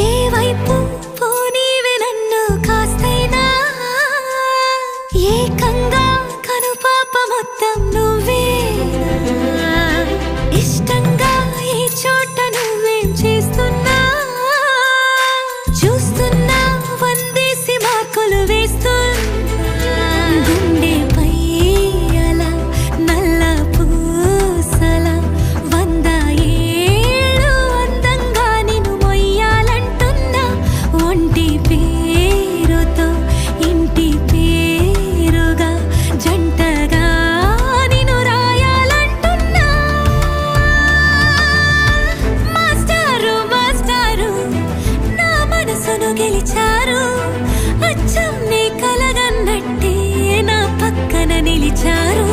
ఏ వైపు పోనీవే నన్ను కాస్తైనా ఏకంగా కనుపాప మొత్తం నువ్వే ఇష్టంగా ఈ చోట నువ్వేం చేస్తున్నా చూస్తున్నా వందేసి మార్కులు వేస్తున్నా గుండెపై అలా నల్ల పూసల 100 ఏళ్ళు అందంగా నిన్ను మొయ్యాలంటున్నా ఒంటి పేరుతో ఇంటి పేరుగా జంటగా నిన్ను రాయాలంటున్నా మాస్టారు మాస్టారు నా మనసును గెలిచారు అచ్చం నీ కలగన్నట్టే నా పక్కన నిలిచారు